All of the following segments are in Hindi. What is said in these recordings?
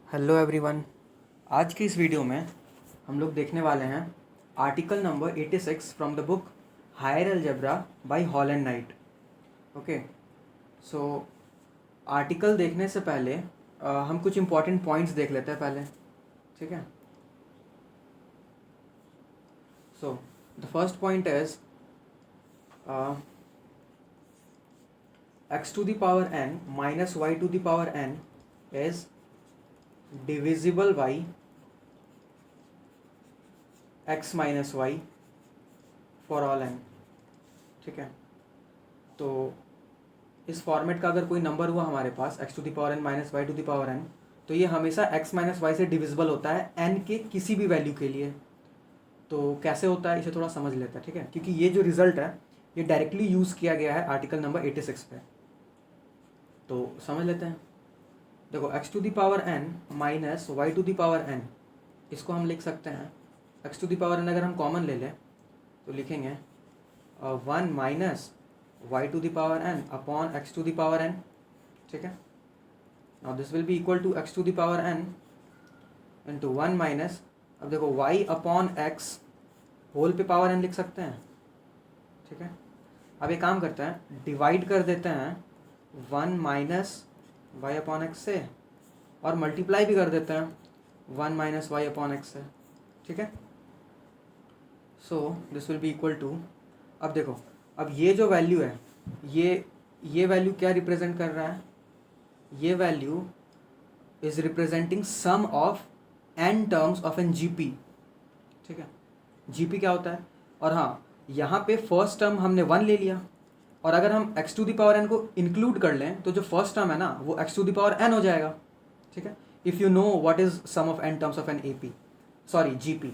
Hello everyone. आज की इस वीडियो में हम लोग देखने वाले हैं article number 86 from the book higher algebra by Hall and Knight. Okay, so article देखने से पहले हम कुछ इम्पॉर्टेंट पॉइंट्स देख लेते हैं पहले, ठीक है। So the first point is x to the power n minus y to the power n is divisible by x minus y for all n, ठीक है। तो इस फॉर्मेट का अगर कोई नंबर हुआ हमारे पास x to the power n minus y to the power n, तो ये हमेशा x माइनस वाई से डिविजिबल होता है n के किसी भी वैल्यू के लिए। तो कैसे होता है इसे थोड़ा समझ लेते हैं, ठीक है, क्योंकि ये जो रिजल्ट है ये डायरेक्टली यूज़ किया गया है आर्टिकल नंबर 86 पे। तो समझ लेते हैं। देखो x to the power n minus y to the power n, इसको हम लिख सकते हैं x to the power n अगर हम कॉमन ले लें तो लिखेंगे 1 minus y to the power n upon x to the power n, ठीक है। Now this will be equal to x to the power n into 1 minus, अब देखो y अपॉन x होल पे पावर n लिख सकते हैं, ठीक है। अब एक काम करते हैं, डिवाइड कर देते हैं 1 माइनस वाई अपॉन एक्स से और मल्टीप्लाई भी कर देते हैं 1 माइनस वाई अपॉन एक्स से, ठीक है। So this will be equal to, अब देखो, अब ये जो वैल्यू है ये वैल्यू क्या रिप्रेजेंट कर रहा है? ये value is representing sum of n terms of an GP, ठीक है। जीपी क्या होता है? और हाँ, यहाँ पे फर्स्ट टर्म हमने 1 ले लिया, और अगर हम x to the power n को इंक्लूड कर लें तो जो फर्स्ट टर्म है ना वो x to the power n हो जाएगा, ठीक है। If you know what is sum of n terms of an AP, sorry GP,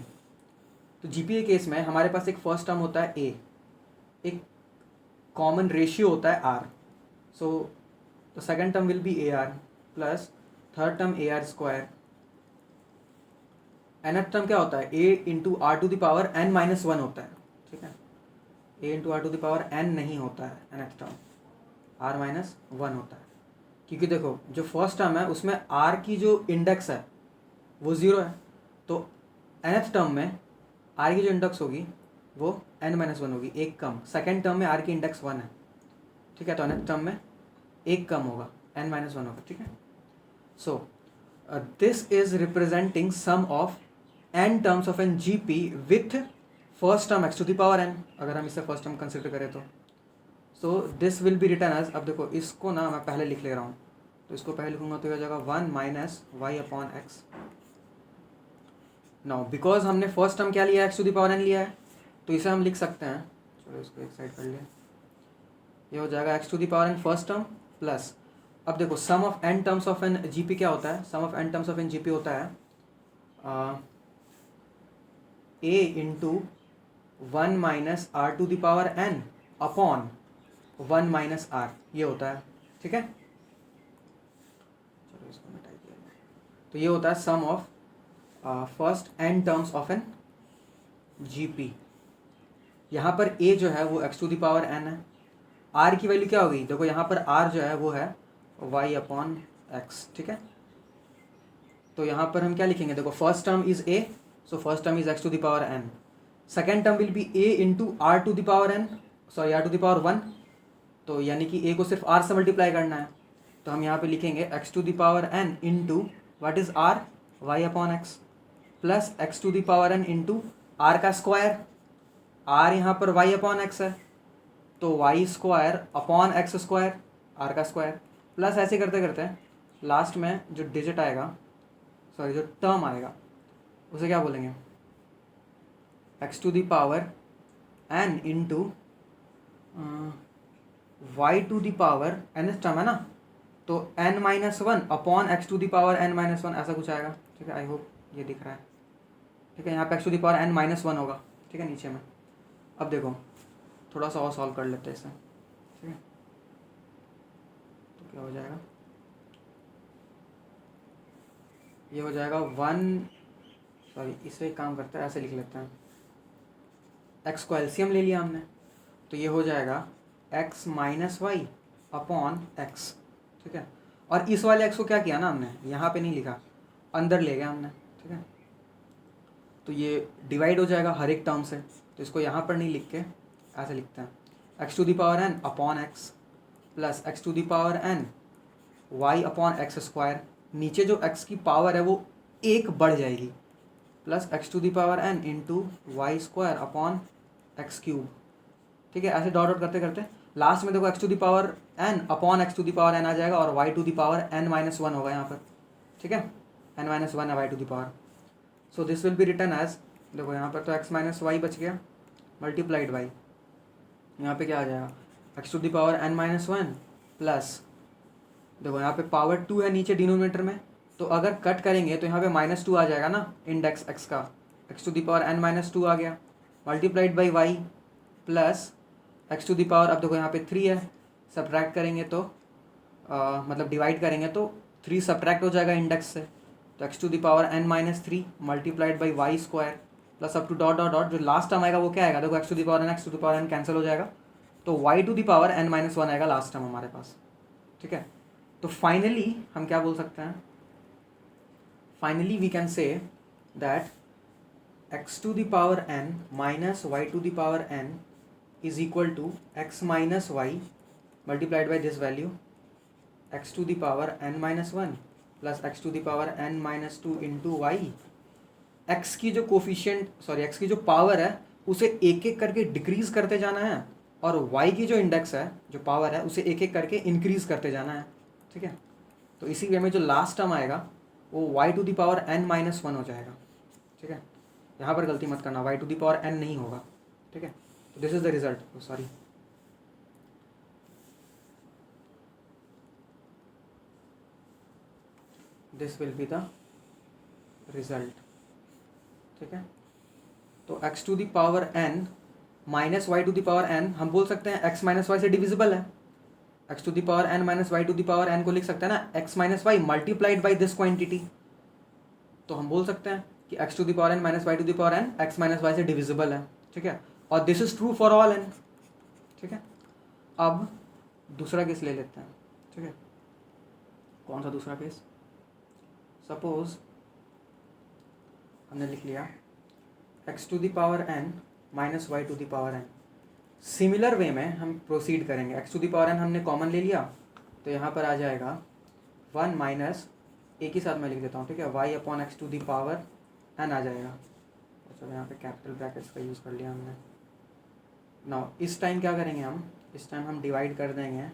तो जीपी के केस में हमारे पास एक फर्स्ट टर्म होता है a, एक कॉमन रेशियो होता है r, so the second term will be AR plus third term AR square. nth term क्या होता है? a into r to the power n minus 1 होता है, ठीक है। a into r to the power n नहीं होता है nth टर्म, r माइनस 1 होता है, क्योंकि देखो जो फर्स्ट टर्म है उसमें r की जो इंडेक्स है वो 0 है, तो nth टर्म में r की जो इंडेक्स होगी वो n माइनस 1 होगी, एक कम। सेकेंड टर्म में r की इंडेक्स 1 है, ठीक है, तो nth टर्म में एक कम होगा, n माइनस 1 होगा, ठीक है। So this is representing sum of n terms of an GP with first term x to the power n, अगर हम इसे फर्स्ट टर्म कंसिडर करें तो। So this will be written as, अब देखो इसको ना मैं पहले लिख ले रहा हूँ, तो इसको पहले लिखूंगा तो हो जाएगा 1 minus y upon x. Now because हमने फर्स्ट टर्म क्या लिया है, x to the power n लिया है, तो इसे हम लिख सकते हैं, चलो इसको एक साइड कर लिया, ये हो जाएगा x to the power n first term plus, अब देखो sum of n terms of an GP क्या होता है? Sum of n terms of an GP होता है a into 1 minus r to the power n upon 1 minus r, ये होता है, ठीक है। चलो इसको मिटा दिया, तो ये होता है sum of first n terms of an GP. यहाँ पर a जो है वो x to the power n है, r की वैल्यू क्या होगी? देखो यहाँ पर r जो है वो है y अपॉन एक्स, ठीक है। तो यहाँ पर हम क्या लिखेंगे? देखो first term is a, so first term is x to the power n, second term will be a into r to the power n, sorry r to the power 1, तो यानी कि a को सिर्फ r से मल्टीप्लाई करना है, तो हम यहाँ पे लिखेंगे x to the power n into what is r, y upon x, plus x to the power n into r का स्क्वायर, r यहाँ पर y अपॉन एक्स है, तो y square upon x square, r का स्क्वायर, प्लस ऐसे करते करते लास्ट में जो डिजिट आएगा, सॉरी जो टर्म आएगा उसे क्या बोलेंगे? x to the power n into y to the power n term है ना, तो n minus 1 upon x to the power n minus 1, ऐसा कुछ आएगा, ठीक है। आई होप ये दिख रहा है, ठीक है। यहाँ पे x to the power n minus 1 होगा, ठीक है, नीचे में। अब देखो थोड़ा सा और सॉल्व कर लेते हैं इसे, ठीक है। तो क्या हो जाएगा? ये हो जाएगा 1, सॉरी इसे एक काम करते हैं, ऐसे लिख लेते हैं, x को एलसीएम ले लिया हमने, तो ये हो जाएगा x minus y upon x, ठीक है। और इस वाले x को क्या किया ना हमने, यहाँ पे नहीं लिखा, अंदर ले गया हमने, ठीक है। तो ये डिवाइड हो जाएगा हर एक टर्म से, तो इसको यहाँ पर नहीं लिख के ऐसे लिखते हैं, x to the power n upon x plus x to the power n y upon x square, नीचे जो एक्स की पावर है वो एक बढ़ जाएगी, plus x to the power n into y square upon x cube, ठीक है। ऐसे डॉट डॉट करते करते लास्ट में देखो x to the power n upon x to the power n आ जाएगा और y to the power n minus one होगा यहाँ पर, ठीक है। एन माइनस वन है y to the power, so this will be written as, देखो यहाँ पर तो एक्स माइनस वाई बच गया मल्टीप्लाइड बाई, यहाँ पे क्या आ जाएगा x to the power n minus one plus, देखो यहाँ पे पावर टू है नीचे डिनोमिनेटर में, तो अगर कट करेंगे तो यहाँ पे माइनस टू आ जाएगा ना इंडेक्स एक्स का, x to the power n minus two आ गया multiplied by y plus x to the power, अब देखो यहाँ पे थ्री है, सब्ट्रैक्ट करेंगे तो मतलब डिवाइड करेंगे तो थ्री सब्ट्रैक्ट हो जाएगा इंडेक्स से, तो x to the power n minus three multiplied by y square plus up to dot dot dot, जो लास्ट टर्म आएगा वो क्या आएगा, देखो x to the power n x to the power n cancel हो जाएगा, तो y to the power n minus one आएगा लास्ट टर्म हमारे पास, ठीक है। तो फाइनली हम क्या बोल सकते हैं, finally we can say that x to the power n minus y to the power n is equal to x minus y multiplied by this value x to the power n minus 1 plus x to the power n minus 2 into y, x की जो कोफिशिएंट x की जो पावर है उसे एक एक करके डिक्रीज करते जाना है और y की जो इंडेक्स है जो पावर है उसे एक एक करके इंक्रीज करते जाना है, ठीक है। तो इसी वे में जो लास्ट टर्म आएगा वो y to the power n minus one हो जाएगा, ठीक है। यहाँ पर गलती मत करना, y to the power n नहीं होगा, ठीक है। This is the result. Oh, sorry. This will be the result. ठीक है। तो x to the power n minus y to the power n हम बोल सकते हैं x माइनस वाई से डिविजिबल है, x to the power n minus y to the power n को लिख सकते हैं ना x minus y multiplied by this quantity, तो हम बोल सकते हैं कि x to the power n minus y to the power n x minus y से डिविजिबल है, ठीक है। और this is true for all n, ठीक है। अब दूसरा केस ले लेते हैं, ठीक है। कौन सा दूसरा केस, सपोज हमने लिख लिया x to the power n minus y to the power n, similar way में हम प्रोसीड करेंगे, x to the power n हमने कॉमन ले लिया तो यहाँ पर आ जाएगा वन माइनस, एक ही साथ मैं लिख देता हूँ, ठीक है, y upon x to the power n आ जाएगा, चलो यहाँ पे कैपिटल ब्रैकेट्स का यूज़ कर लिया हमने। नाउ इस टाइम क्या करेंगे हम, इस टाइम हम डिवाइड कर देंगे,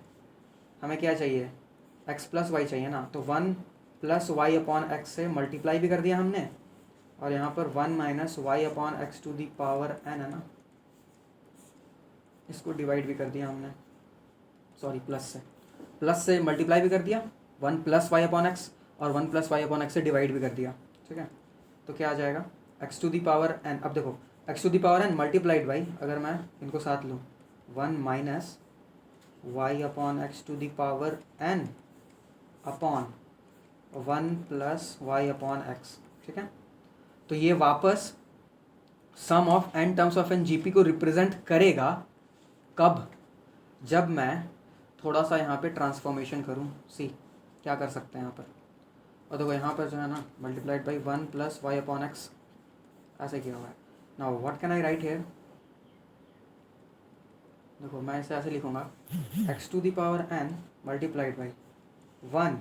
हमें क्या चाहिए x प्लस वाई चाहिए ना, तो one plus y upon x से मल्टीप्लाई भी कर दिया हमने और यहाँ पर one minus y upon x to the power n है ना, इसको डिवाइड भी कर दिया हमने, सॉरी प्लस से मल्टीप्लाई भी कर दिया, one plus y upon x और one plus y upon x से डिवाइड भी कर दिया, ठीक है। तो क्या आ जाएगा x to the power n, अब देखो x to the power n multiplied by, अगर मैं इनको साथ लूँ one minus y upon x to the power n upon one plus y upon x, ठीक है। तो ये वापस sum of n terms of an GP को रिप्रेजेंट करेगा, कब, जब मैं थोड़ा सा यहाँ पे ट्रांसफॉर्मेशन करूँ, सी क्या कर सकते हैं यहाँ पर, और देखो यहाँ पर जो है ना multiplied by one plus y upon x ऐसे किया हुआ है। Now what can I write here, देखो मैं इसे ऐसे लिखूँगा x to the power n multiplied by one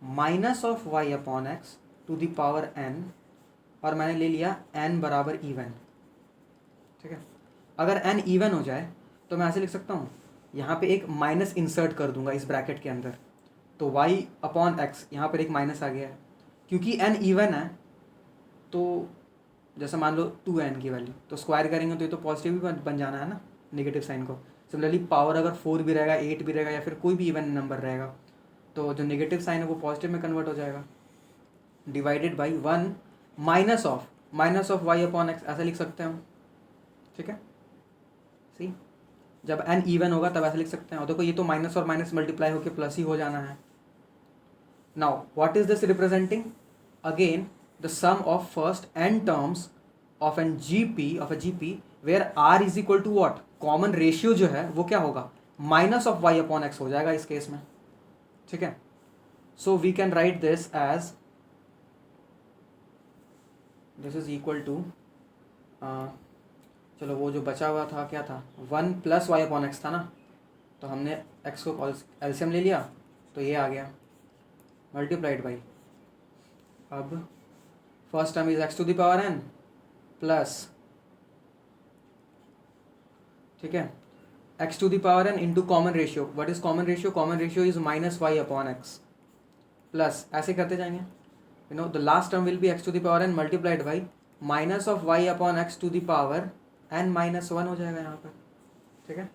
minus of y upon x to the power n, और मैंने ले लिया n बराबर इवन, ठीक है। अगर n इवन हो जाए तो मैं ऐसे लिख सकता हूँ, यहाँ पे एक माइनस इंसर्ट कर दूंगा इस ब्रैकेट के अंदर, तो y अपॉन एक्स यहाँ पर एक माइनस आ गया है, क्योंकि n इवन है तो जैसे मान लो 2n की वैल्यू, तो स्क्वायर करेंगे तो ये तो पॉजिटिव भी बन जाना है ना नेगेटिव साइन को। सिमिलरली पावर अगर 4 भी रहेगा, 8 भी रहेगा या फिर कोई भी इवन नंबर रहेगा तो जो नेगेटिव साइन है वो पॉजिटिव में कन्वर्ट हो जाएगा, divided by one minus of y upon x ऐसा लिख सकते हैं हम, ठीक है। सी जब n इवन होगा तब ऐसा लिख सकते हैं, और देखो ये तो माइनस और माइनस मल्टीप्लाई होकर प्लस ही हो जाना है। Now what is this representing, again the sum of first n terms of a GP where r is equal to what, common ratio जो है वो क्या होगा minus of y upon x हो जाएगा इस केस में, ठीक है। So we can write this as, this is equal to, चलो वो जो बचा हुआ था क्या था, 1 प्लस वाई अपॉन एक्स था ना, तो हमने एक्स को एलसीएम ले लिया तो ये आ गया मल्टीप्लाइड बाई, अब first term is x to the power n plus, ठीक है, x to the power n into common ratio, what is common ratio, common ratio is minus y upon x plus, ऐसे करते जाएंगे, you know the last term will be x to the power n multiplied by minus of y upon x to the power n minus 1 हो जाएगा यहाँ पर, ठीक है।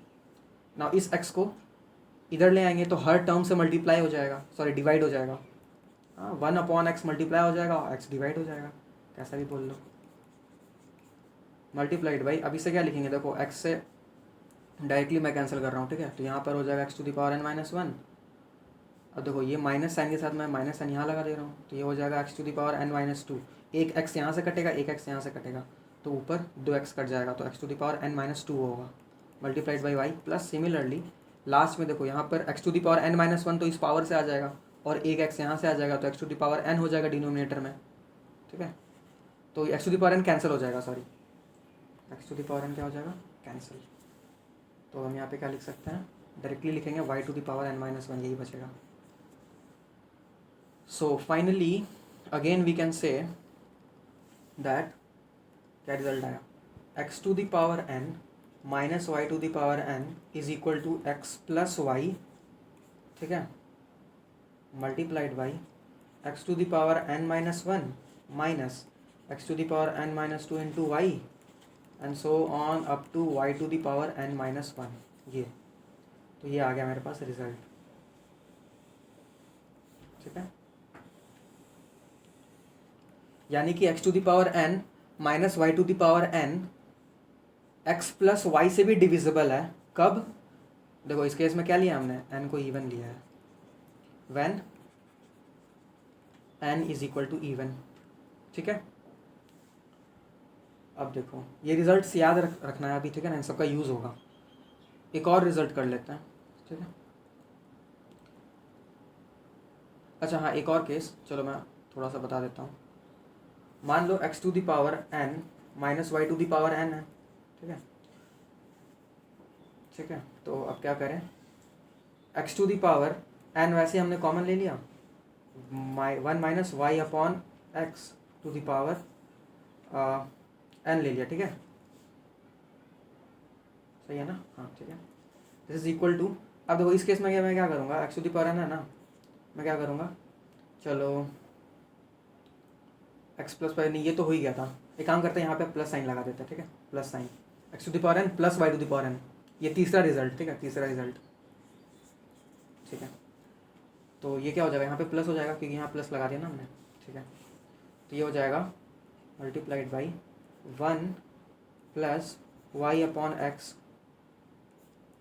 नाउ इस एक्स को इधर ले आएंगे तो हर टर्म से मल्टीप्लाई हो जाएगा, सॉरी डिवाइड हो जाएगा, हाँ 1 अपॉन एक्स मल्टीप्लाई हो जाएगा और एक्स डिवाइड हो जाएगा, कैसा भी बोल लो, मल्टीप्लाइड बाई, अब इसे क्या लिखेंगे, देखो एक्स से डायरेक्टली मैं कैंसिल कर रहा हूँ, ठीक है, तो यहाँ पर हो जाएगा x to the power n minus 1, अब देखो ये माइनस साइन के साथ मैं माइनस साइन यहाँ लगा दे रहा हूँ, तो ये हो जाएगा x to the power n minus 2, एक एक्स यहाँ से कटेगा, एक एक्स यहाँ से कटेगा, तो ऊपर 2x कट जाएगा, तो x to the power n minus 2 होगा multiplied by y plus, similarly last में देखो यहाँ पर x to the power n minus 1 तो इस पावर से आ जाएगा और एक एक्स यहाँ से आ जाएगा, तो x to the power n हो जाएगा डिनोमिनेटर में, ठीक है, तो x to the power n cancel हो जाएगा, sorry x to the power n क्या हो जाएगा, कैंसिल, तो हम यहाँ पे क्या लिख सकते हैं, डायरेक्टली लिखेंगे y to the power n minus 1, यही बचेगा। So finally again we can say that क्या रिजल्ट आया, x to the power n minus y to the power n is equal to x plus y, ठीक है, multiplied by x to the power n minus 1 minus x to the power n minus 2 into y and so on up to y to the power n minus 1, ये तो ये आ गया मेरे पास रिजल्ट, ठीक है, यानी कि x to the power n minus y to the power n x plus y से भी डिविजिबल है, कब, देखो इस केस में क्या लिया हमने, एन को इवन लिया है, when n is equal to even, ठीक है। अब देखो ये रिजल्ट्स याद रखना है अभी, ठीक है ना, इन सबका यूज़ होगा, एक और रिजल्ट कर लेते हैं, ठीक है, अच्छा हाँ एक और केस, चलो मैं थोड़ा सा बता देता हूँ, मान लो x to the power n minus y to the power n है, ठीक है, ठीक है, तो अब क्या करें, x to the power n वैसे हमने कॉमन ले लिया, 1 minus y upon x to the power n ले लिया, ठीक है, सही है ना, हाँ ठीक है, दिस इज इक्वल टू, अब देखो इस केस में मैं क्या करूँगा, x to the power n है ना, मैं क्या करूँगा, चलो एक्स प्लस वाई, नहीं ये तो हो ही गया था, एक काम करते हैं यहाँ पे प्लस साइन लगा देते हैं, ठीक है, plus sign x to the power n plus y to the power n, ये तीसरा रिजल्ट, ठीक है, तीसरा रिजल्ट, ठीक है, तो ये क्या हो जाएगा, यहाँ पे प्लस हो जाएगा क्योंकि यहाँ प्लस लगा दिया ना हमने, ठीक है, तो ये हो जाएगा multiplied by 1 plus y upon x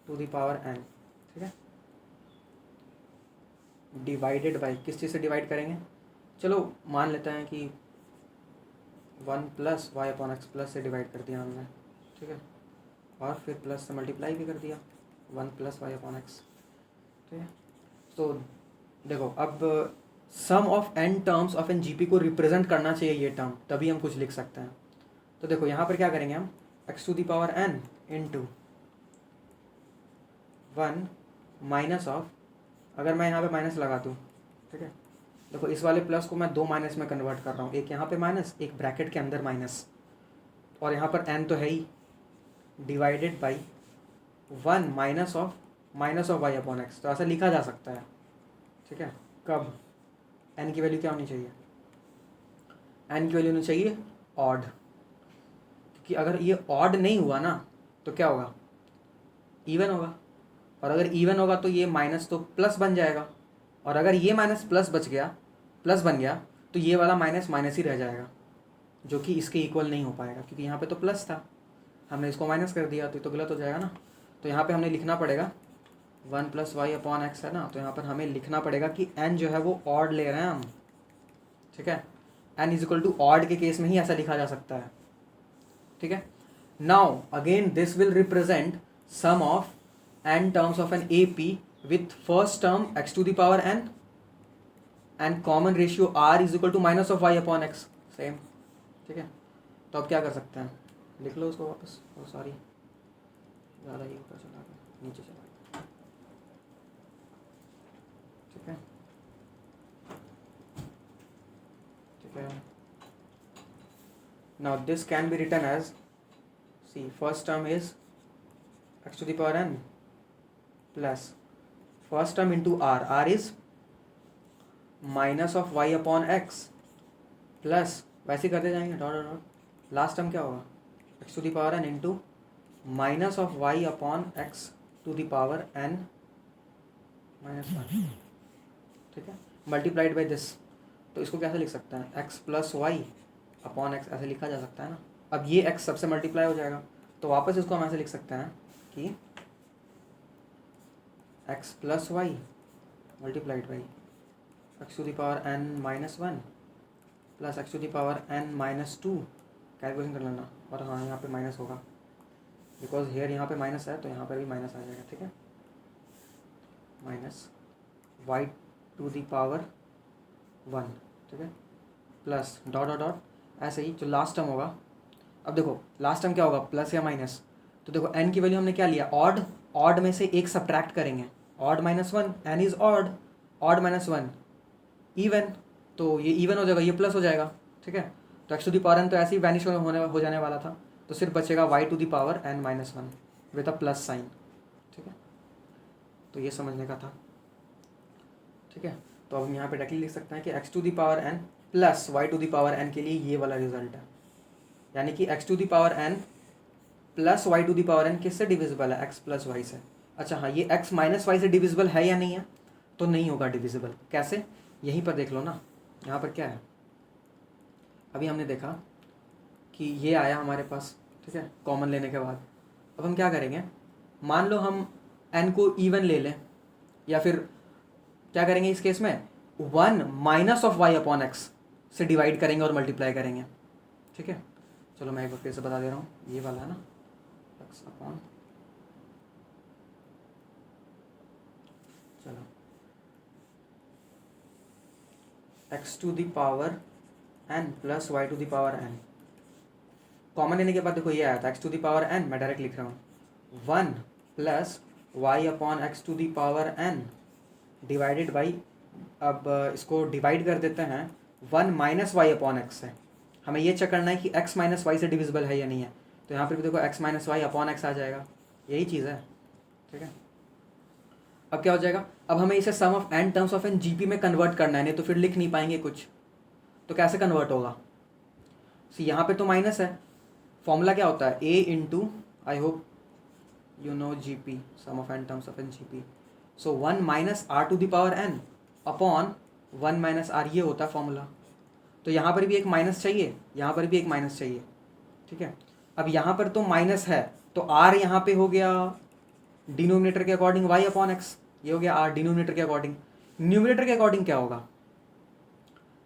to the power n, ठीक है, डिवाइडेड बाई, किस चीज़ से डिवाइड करेंगे, चलो मान लेते हैं कि 1 plus y upon x plus से डिवाइड कर दिया हमने, ठीक है, और फिर प्लस से मल्टीप्लाई भी कर दिया 1 प्लस वाई अपॉन एक्स, ठीक है, तो देखो अब sum of n terms of an GP को रिप्रेजेंट करना चाहिए ये टर्म, तभी हम कुछ लिख सकते हैं, तो देखो यहाँ पर क्या करेंगे हम, x to the power n into 1 minus of, अगर मैं यहाँ पे माइनस लगा दूँ, ठीक है, देखो इस वाले प्लस को मैं 2 माइनस में कन्वर्ट कर रहा हूँ, एक यहाँ पे माइनस, एक ब्रैकेट के अंदर माइनस, और यहाँ पर एन तो है ही, divided by 1 minus of y upon x, तो ऐसा लिखा जा सकता है, ठीक है, कब, एन की वैल्यू क्या होनी चाहिए, एन की वैल्यू होनी चाहिए ऑड, क्योंकि अगर ये ऑड नहीं हुआ ना तो क्या होगा, इवन होगा, और अगर इवन होगा तो ये माइनस तो प्लस बन जाएगा, और अगर ये माइनस प्लस प्लस बन गया तो ये वाला माइनस माइनस ही रह जाएगा, जो कि इसके इक्वल नहीं हो पाएगा, क्योंकि यहाँ पे तो प्लस था, हमने इसको माइनस कर दिया तो गलत हो जाएगा ना, तो यहाँ पे हमने लिखना पड़ेगा 1 प्लस वाई अपॉन एक्स है ना, तो यहाँ पर हमें लिखना पड़ेगा कि एन जो है वो ऑड ले रहे हैं हम, ठीक है, n is equal to odd के केस में ही ऐसा लिखा जा सकता है, ठीक है। Now again this will represent sum of n terms of an A P with first term x to the power n and common ratio r is equal to minus of y upon x, same, ठीक है। तो अब क्या कर सकते हैं, लिख लो उसको वापस, सॉरी ज़्यादा ही ऊपर चला गया, नीचे चला गया, ठीक है, ठीक है। Now this can be written as, see first term is x to the power n plus first term into r is minus of y upon x plus, वैसे करते जाएंगे dot dot dot, last term क्या होगा x to the power n into minus of y upon x to the power n minus 1, ठीक है, मल्टीप्लाइड बाई दिस। तो इसको कैसे लिख सकते हैं, x plus y upon x, ऐसे लिखा जा सकता है ना। अब ये x सबसे मल्टीप्लाई हो जाएगा, तो वापस इसको हम ऐसे लिख सकते हैं कि x plus y multiplied by x to the power n minus 1 plus x to the power n minus 2, calculation कर लेना। और हाँ, यहाँ पे माइनस होगा बिकॉज हेयर यहाँ पे माइनस है, तो यहाँ पर भी माइनस आ जाएगा, ठीक है, minus y to the power 1, ठीक है, प्लस डॉट डॉट डॉट, ऐसे ही जो लास्ट टर्म होगा। अब देखो लास्ट टर्म क्या होगा, प्लस या माइनस, तो देखो n की वैल्यू हमने क्या लिया, ऑड, ऑड में से एक सब्ट्रैक्ट करेंगे, odd minus 1, n is odd, odd minus 1 even, तो ये इवन हो जाएगा, ये प्लस हो जाएगा, ठीक है। तो x to the power n तो ऐसे ही वैनिश हो जाने वाला था, तो सिर्फ बचेगा y to the power n minus 1 with a plus sign, ठीक है। तो ये समझने का था, ठीक है। तो अब हम यहाँ पे डायरेक्टली लिख सकते हैं कि x to the power n plus y to the power n के लिए ये वाला रिजल्ट है, यानी कि x to the power n plus y to the power n किससे डिविजिबल है, x प्लस वाई से। अच्छा हाँ, ये x माइनस वाई से डिविजिबल है या नहीं है, तो नहीं होगा डिविजिबल, कैसे, यहीं पर देख लो ना, यहाँ पर क्या है, अभी हमने देखा कि ये आया हमारे पास, ठीक है, कॉमन लेने के बाद। अब हम क्या करेंगे, मान लो हम n को इवन ले लें, या फिर क्या करेंगे इस केस में, 1 minus of y upon x से डिवाइड करेंगे और मल्टीप्लाई करेंगे, ठीक है। चलो मैं एक बार फिर से बता दे रहा हूँ, ये वाला है ना, एक्स अपॉन, चलो x to the power n plus y to the power n, common लेने के बाद देखो ये आया था x to the power n, मैं डायरेक्ट लिख रहा हूँ 1 plus y upon x to the power n divided by, अब इसको डिवाइड कर देते हैं 1 माइनस वाई अपॉन एक्स से। हमें ये चेक करना है कि x माइनस वाई से डिविजिबल है या नहीं है, तो यहाँ पर भी देखो x minus y upon x आ जाएगा, यही चीज़ है, ठीक है। अब क्या हो जाएगा, अब हमें इसे sum of n terms of n GP में कन्वर्ट करना है, नहीं तो फिर लिख नहीं पाएंगे कुछ। तो कैसे कन्वर्ट होगा, सी यहाँ पे तो माइनस है, फॉर्मूला क्या होता है, a into, I hope you know G P, sum of n terms of n G P, so 1 minus r to the power n upon 1 minus r, ये होता है फॉर्मूला। तो यहाँ पर भी एक माइनस चाहिए, यहाँ पर भी एक माइनस चाहिए, ठीक है। अब यहाँ पर तो माइनस है, तो r यहाँ पे हो गया डिनोमिनेटर के अकॉर्डिंग y अपॉन एक्स, ये हो गया r डिनोमिनेटर के अकॉर्डिंग। न्यूमिनेटर के अकॉर्डिंग क्या होगा,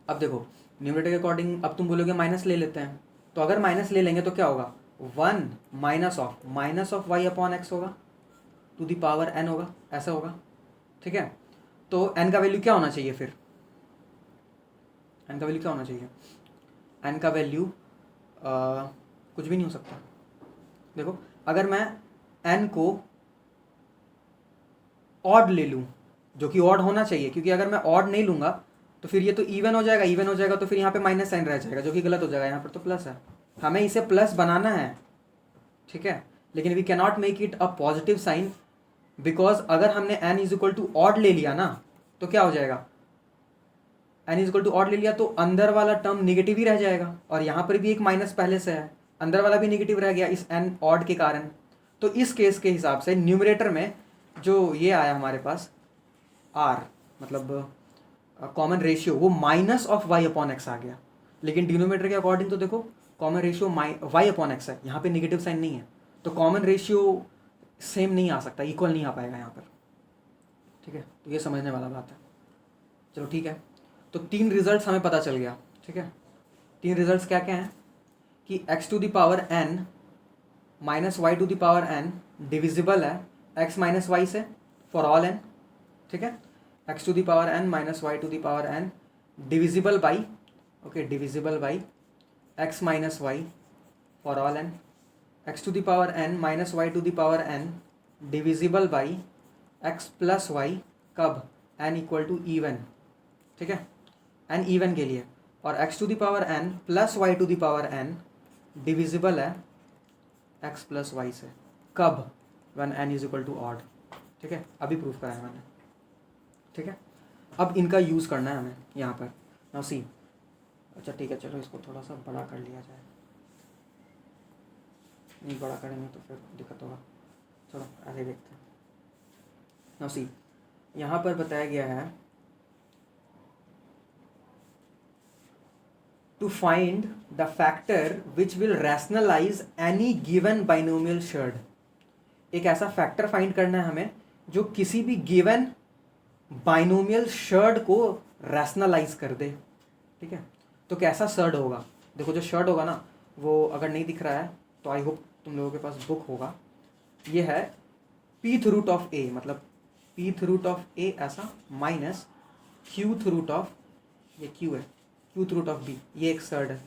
अब देखो न्यूमिनेटर के अकॉर्डिंग, अब तुम बोलोगे माइनस ले लेते हैं, तो अगर माइनस ले लेंगे तो क्या होगा, 1 minus of y upon x होगा टू द पावर n होगा, ऐसा होगा, ठीक है। तो n का वैल्यू क्या होना चाहिए, फिर n का वैल्यू क्या होना चाहिए, n का वैल्यू कुछ भी नहीं हो सकता। देखो अगर मैं n को ऑड ले लूँ, जो कि ऑड होना चाहिए, क्योंकि अगर मैं ऑड नहीं लूँगा तो फिर ये तो इवन हो जाएगा, इवन हो जाएगा तो फिर यहाँ पे माइनस साइन रह जाएगा, जो कि गलत हो जाएगा, यहाँ पर तो प्लस है, हमें इसे प्लस बनाना है, ठीक है। लेकिन we can not make it a positive sign, because अगर हमने n is equal to odd ले लिया ना, तो क्या हो जाएगा, n is equal to odd ले लिया तो अंदर वाला टर्म निगेटिव ही रह जाएगा, और यहाँ पर भी एक माइनस पहले से है, अंदर वाला भी निगेटिव रह गया इस n ऑड के कारण। तो इस केस के हिसाब से न्यूमरेटर में जो ये आया हमारे पास r, मतलब कॉमन रेशियो, वो minus of y upon x आ गया। लेकिन डिनोमिनेटर के अकॉर्डिंग तो देखो common ratio y upon x है, यहाँ पे नेगेटिव साइन नहीं है, तो कॉमन रेशियो सेम नहीं आ सकता, इक्वल नहीं आ पाएगा यहाँ पर, ठीक है। तो ये समझने वाला बात है। चलो ठीक है, तो 3 रिजल्ट्स हमें पता चल गया, ठीक है। 3 रिजल्ट्स क्या क्या हैं कि x to the power n minus y to the power n divisible है x माइनस वाई से फॉर ऑल n, ठीक है। x to the power n minus y to the power n divisible by divisible by x minus y for all n, x to the power n minus y to the power n divisible by x plus y, कब, एन इक्वल टू इवन, ठीक है, एन इवन के लिए, और x to the power n plus y to the power n divisible है एक्स प्लस वाई से, कब, when n is equal to odd, ठीक है, अभी प्रूफ कराया मैंने, ठीक है। अब इनका यूज़ करना है हमें यहाँ पर, नाउ सी, अच्छा ठीक है, चलो इसको थोड़ा सा बड़ा कर लिया जाए, नहीं बड़ा करेंगे तो फिर दिक्कत होगा, चलो आगे देखते हैं। नाउ सी, यहाँ पर बताया गया है to find the factor which will rationalise any given binomial surd. एक ऐसा फैक्टर फाइंड करना है हमें जो किसी भी गिवन बाइनोमियल शर्ड को रैशनलाइज कर दे, ठीक है। तो कैसा शर्ड होगा, देखो जो शर्ड होगा ना, वो अगर नहीं दिख रहा है तो आई होप तुम लोगों के पास बुक होगा, ये है पीथ रूट ऑफ ए, मतलब पीथ रूट ऑफ ए ऐसा माइनस क्यूथ रूट ऑफ, ये क्यू है, क्यूथ रूट ऑफ बी, ये एक शर्ड है,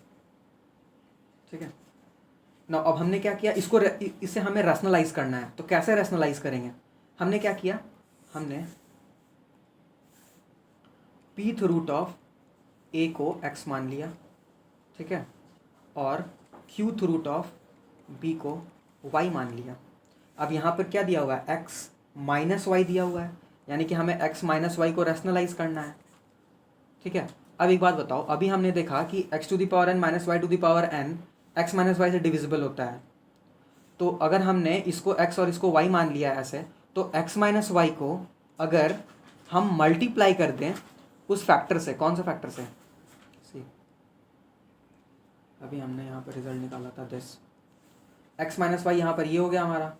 ठीक है ना। अब हमने क्या किया, इसको इसे हमें रैशनलाइज करना है, तो कैसे रैशनलाइज करेंगे, हमने क्या किया, हमने पीथ रूट ऑफ ए को x मान लिया, ठीक है, और क्यूथ रूट ऑफ b को y मान लिया। अब यहाँ पर क्या दिया हुआ है, x माइनस वाई दिया हुआ है, यानी कि हमें x माइनस वाई को रैशनलाइज करना है, ठीक है। अब एक बात बताओ, अभी हमने देखा कि x to the power n minus y to the power n x minus y से डिविजिबल होता है, तो अगर हमने इसको x और इसको y मान लिया है ऐसे, तो x माइनस वाई को अगर हम मल्टीप्लाई कर दें उस फैक्टर से, कौन सा फैक्टर से, सी, अभी हमने यहाँ पर रिजल्ट निकाला था दिस, x माइनस वाई, यहाँ पर ये हो गया हमारा।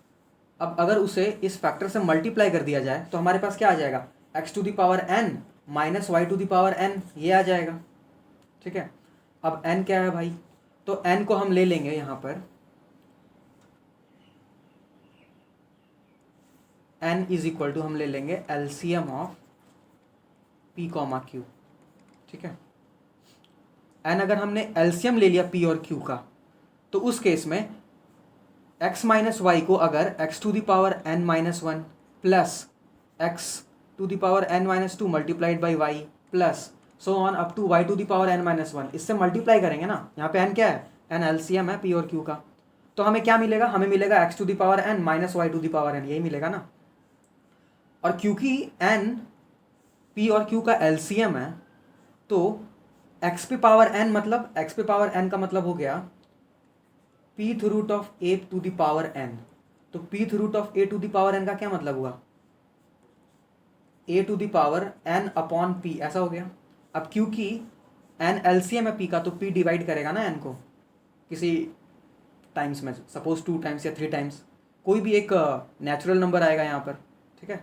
अब अगर उसे इस फैक्टर से मल्टीप्लाई कर दिया जाए तो हमारे पास क्या आ जाएगा, x to the power n minus y to the power n, ये आ जाएगा, ठीक है। अब n क्या है भाई, तो n को हम ले लेंगे यहाँ पर, n इज इक्वल टू हम ले लेंगे LCM of p comma q, ठीक है। n अगर हमने एलसीएम ले लिया p और q का, तो उस केस में x माइनस वाई को अगर x to the power n minus one plus x to the power n minus two multiplied by y plus so on up to y to the power n minus one, इससे मल्टीप्लाई करेंगे ना, यहाँ पे n क्या है, n एलसीएम है p और q का, तो हमें क्या मिलेगा, हमें मिलेगा x to the power n minus y to the power n, यही मिलेगा ना। और क्योंकि n p और q का एलसीएम है, तो x पे पावर n मतलब x पे पावर n का मतलब हो गया pth root of a to the power n, तो pth root of a to the power n का क्या मतलब हुआ, a to the power n upon p, ऐसा हो गया। अब क्योंकि n एलसीएम है p का, तो p डिवाइड करेगा ना n को किसी टाइम्स में, सपोज 2 टाइम्स या 3 टाइम्स, कोई भी एक नेचुरल नंबर आएगा यहाँ पर, ठीक है,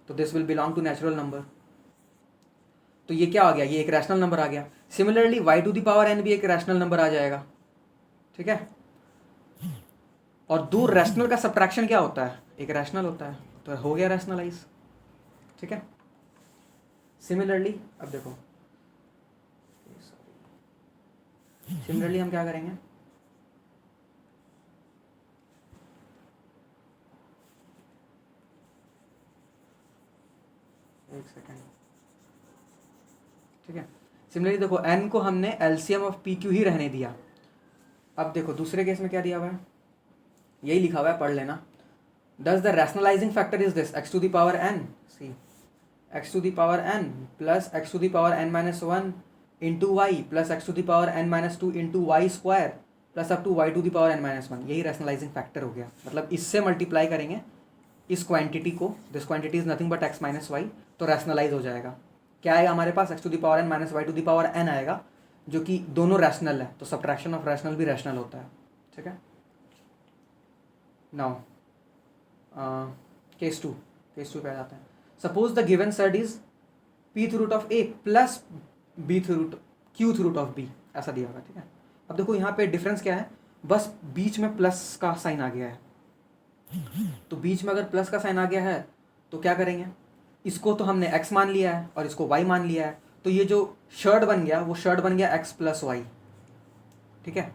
तो this will belong to natural number, तो ये क्या आ गया, ये एक रैशनल नंबर आ गया। Similarly y to the power n भी एक रैशनल नंबर आ जाएगा, ठीक है। और दो रैशनल का सब्ट्रैक्शन क्या होता है, एक रैशनल होता है, तो हो गया रैशनलाइज, ठीक है। सिमिलरली अब देखो, सिमिलरली हम क्या करेंगे, एक सेकेंड, ठीक है। सिमिलरली देखो n को हमने एलसीएम ऑफ पी क्यू ही रहने दिया। अब देखो दूसरे केस में क्या दिया हुआ है, यही लिखा हुआ है, पढ़ लेना। Thus the rationalizing factor is this, x to the power n, see, x to the power n plus x to the power n minus 1 into y plus x to the power n minus 2 into y square plus up to y to the power n minus 1, यही rationalizing factor हो गया। मतलब इससे मल्टीप्लाई करेंगे इस क्वांटिटी को, this quantity is nothing but x minus y, तो रैशनलाइज हो जाएगा। क्या आएगा हमारे पास, x to the power n minus y to the power n आएगा, जो कि दोनों रैशनल है, तो सब्ट्रैक्शन ऑफ रैशनल भी रैशनल होता है, ठीक है। नाउ केस टू पे आ जाते हैं। Suppose the given set is pth root of a plus bth root qth root of b, ऐसा दिया होगा, ठीक है। अब देखो यहाँ पे डिफरेंस क्या है, बस बीच में प्लस का साइन आ गया है, तो बीच में अगर प्लस का साइन आ गया है तो क्या करेंगे, इसको तो हमने x मान लिया है और इसको y मान लिया है, तो ये जो शर्ट बन गया वो शर्ट बन गया एक्स प्लस वाई, ठीक है,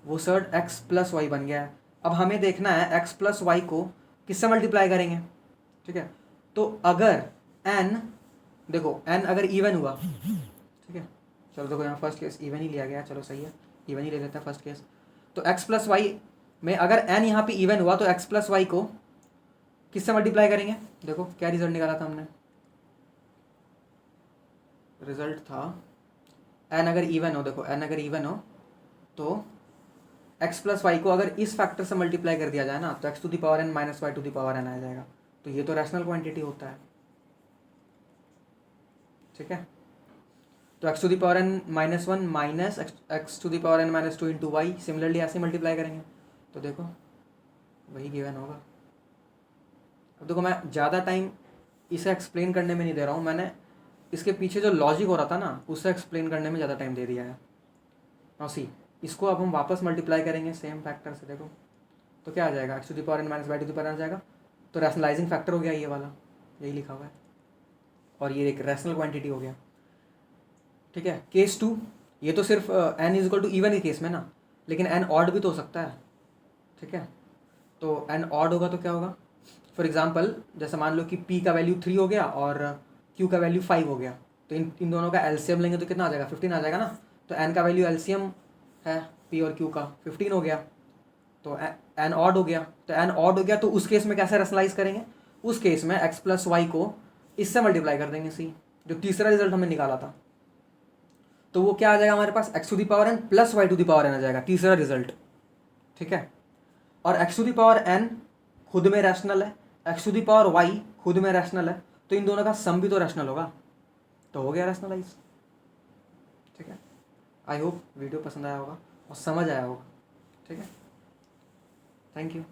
वो शर्ट एक्स प्लस वाई बन गया है। अब हमें देखना है एक्स प्लस वाई को किससे मल्टीप्लाई करेंगे, ठीक है। तो अगर n, देखो n अगर इवन हुआ, ठीक है, चलो देखो यहाँ फर्स्ट केस इवन ही लिया गया, चलो सही है, इवन ही ले लेते हैं फर्स्ट केस। तो x प्लस वाई में अगर n यहाँ पे इवन हुआ तो x प्लस वाई को किससे मल्टीप्लाई करेंगे, देखो क्या रिजल्ट निकाला था हमने, रिजल्ट था n अगर इवन हो, देखो n अगर इवन हो तो x प्लस वाई को अगर इस फैक्टर से मल्टीप्लाई कर दिया जाए ना तो x to the power n minus y to the power n आ जाएगा। तो ये तो रैशनल क्वांटिटी होता है, ठीक है। तो x to the power n minus one minus x to the power n minus two into y, similarly ऐसे मल्टीप्लाई करेंगे तो देखो वही गिवन होगा। अब देखो मैं ज़्यादा टाइम इसे एक्सप्लेन करने में नहीं दे रहा हूँ, मैंने इसके पीछे जो लॉजिक हो रहा था ना उसे एक्सप्लेन करने में ज़्यादा टाइम दे दिया है। नाउ सी, इसको अब हम वापस मल्टीप्लाई करेंगे सेम फैक्टर से, देखो तो क्या आ जाएगा, x to the power n minus y to the power n आ जाएगा। तो रैशनलाइजिंग फैक्टर हो गया ये वाला, यही लिखा हुआ है, और ये एक रैशनल क्वांटिटी हो गया, ठीक है। केस 2, ये तो सिर्फ n is equal to even के केस में ना, लेकिन n ऑड भी तो हो सकता है, ठीक है। तो n ऑड होगा तो क्या होगा, फॉर एग्जाम्पल जैसे मान लो कि p का वैल्यू 3 हो गया और q का वैल्यू 5 हो गया, तो इन दोनों का एलसीएम लेंगे तो कितना आ जाएगा, 15 आ जाएगा ना। तो n का वैल्यू एलसीएम है p और q का 15 हो गया, तो n ऑड हो गया। तो n ऑड हो गया तो उस केस में कैसे रैशनलाइज करेंगे, उस केस में x प्लस वाई को इससे मल्टीप्लाई कर देंगे सी, जो तीसरा रिजल्ट हमने निकाला था। तो वो क्या आ जाएगा हमारे पास, x to the power n plus y to the power n आ जाएगा तीसरा रिजल्ट, ठीक है। और x to the power n खुद में रैशनल है, x to the power y खुद में रैशनल है, तो इन दोनों का सम भी तो रैशनल होगा, तो हो गया रैशनलाइज, ठीक है। आई होप वीडियो पसंद आया होगा और समझ आया होगा, ठीक है। Thank you.